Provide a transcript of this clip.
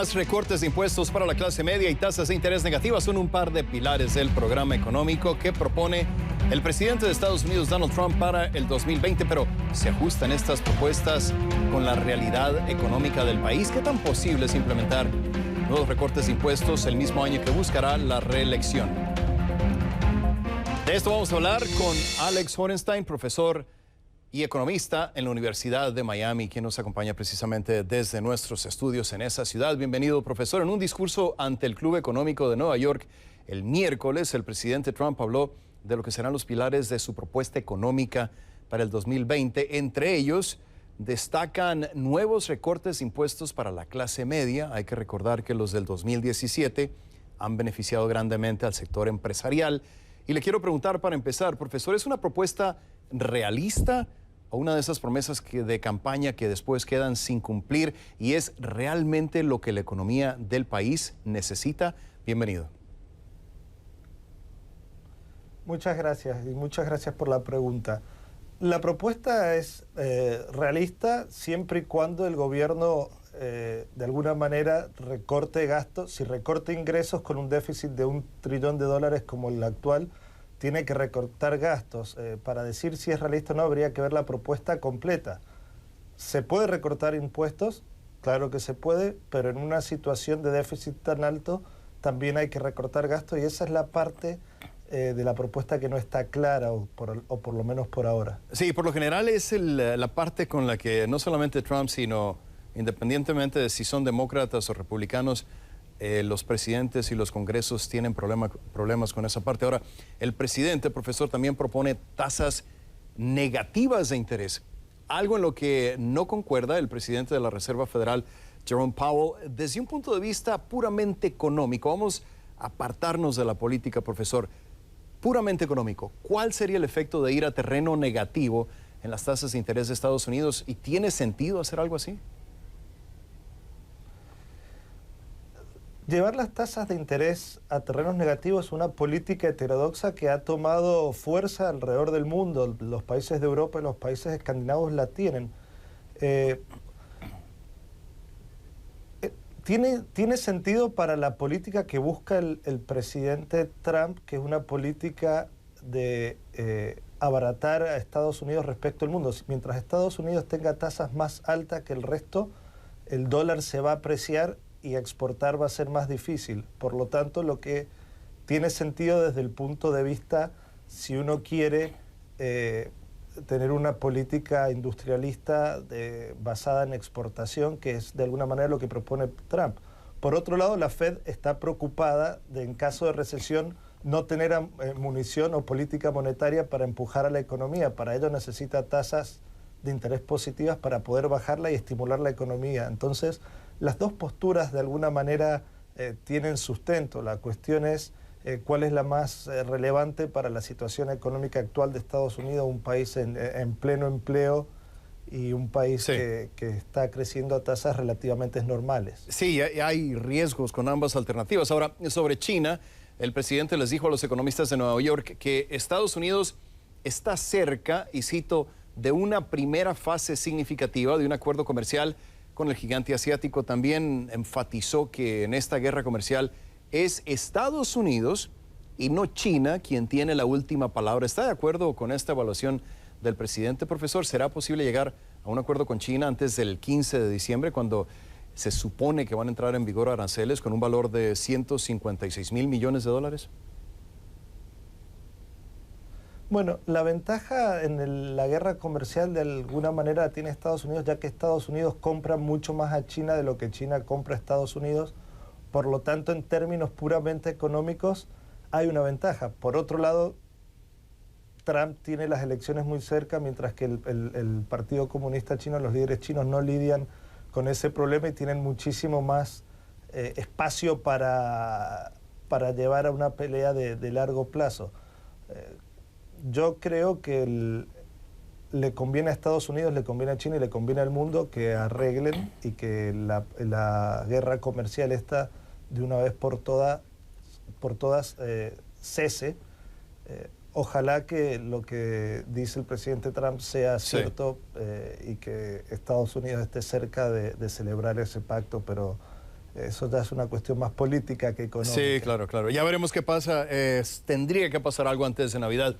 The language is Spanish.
más, recortes de impuestos para la clase media y tasas de interés negativas son un par de pilares del programa económico que propone el presidente de Estados Unidos, Donald Trump, para el 2020. Pero ¿se ajustan estas propuestas con la realidad económica del país? ¿Qué tan posible es implementar nuevos recortes de impuestos el mismo año que buscará la reelección? De esto vamos a hablar con Alex Horenstein, profesor y economista en la Universidad de Miami, quien nos acompaña precisamente desde nuestros estudios en esa ciudad. Bienvenido, profesor. En un discurso ante el Club Económico de Nueva York el miércoles, el presidente Trump habló de lo que serán los pilares de su propuesta económica para el 2020. Entre ellos, destacan nuevos recortes de impuestos para la clase media. Hay que recordar que los del 2017 han beneficiado grandemente al sector empresarial. Y le quiero preguntar para empezar, profesor, ¿es una propuesta realista o una de esas promesas de campaña que después quedan sin cumplir, y es realmente lo que la economía del país necesita? Bienvenido. Muchas gracias, y muchas gracias por la pregunta. La propuesta es realista siempre y cuando el gobierno de alguna manera recorte gastos. Si recorta ingresos con un déficit de $1 trillón como el actual, tiene que recortar gastos. Para decir si es realista o no, habría que ver la propuesta completa. ¿Se puede recortar impuestos? Claro que se puede, pero en una situación de déficit tan alto también hay que recortar gastos, y esa es la parte de la propuesta que no está clara, o por lo menos por ahora. Sí, por lo general es la parte con la que no solamente Trump, sino independientemente de si son demócratas o republicanos, los presidentes y los congresos tienen problemas con esa parte. Ahora, el presidente, profesor, también propone tasas negativas de interés, algo en lo que no concuerda el presidente de la Reserva Federal, Jerome Powell. Desde un punto de vista puramente económico, vamos a apartarnos de la política, profesor, puramente económico, ¿cuál sería el efecto de ir a terreno negativo en las tasas de interés de Estados Unidos? ¿Y tiene sentido hacer algo así? Llevar las tasas de interés a terrenos negativos es una política heterodoxa que ha tomado fuerza alrededor del mundo. Los países de Europa y los países escandinavos la tienen. Tiene sentido para la política que busca el presidente Trump, que es una política de abaratar a Estados Unidos respecto al mundo. Mientras Estados Unidos tenga tasas más altas que el resto, el dólar se va a apreciar y exportar va a ser más difícil. Por lo tanto, lo que tiene sentido desde el punto de vista, si uno quiere tener una política industrialista basada en exportación, que es de alguna manera lo que propone Trump. Por otro lado, la Fed está preocupada de, en caso de recesión, no tener munición o política monetaria para empujar a la economía. Para ello necesita tasas de interés positivas para poder bajarla y estimular la economía. Entonces, las dos posturas de alguna manera tienen sustento. La cuestión es cuál es la más relevante para la situación económica actual de Estados Unidos, un país en pleno empleo y un país que está creciendo a tasas relativamente normales. Sí, hay riesgos con ambas alternativas. Ahora, sobre China, el presidente les dijo a los economistas de Nueva York que Estados Unidos está cerca, y cito, de una primera fase significativa de un acuerdo comercial con el gigante asiático. También enfatizó que en esta guerra comercial es Estados Unidos y no China quien tiene la última palabra. ¿Está de acuerdo con esta evaluación del presidente, profesor? ¿Será posible llegar a un acuerdo con China antes del 15 de diciembre, cuando se supone que van a entrar en vigor aranceles con un valor de 156.000 millones de dólares? Bueno, la ventaja en la guerra comercial de alguna manera tiene Estados Unidos, ya que Estados Unidos compra mucho más a China de lo que China compra a Estados Unidos. Por lo tanto, en términos puramente económicos, hay una ventaja. Por otro lado, Trump tiene las elecciones muy cerca, mientras que el Partido Comunista Chino, los líderes chinos, no lidian con ese problema y tienen muchísimo más espacio para llevar a una pelea de largo plazo. Yo creo que le conviene a Estados Unidos, le conviene a China y le conviene al mundo que arreglen y que la guerra comercial esta de una vez por todas cese. Ojalá que lo que dice el presidente Trump sea cierto, y que Estados Unidos esté cerca de celebrar ese pacto, pero eso ya es una cuestión más política que económica. Sí, claro, claro. Ya veremos qué pasa. Tendría que pasar algo antes de Navidad.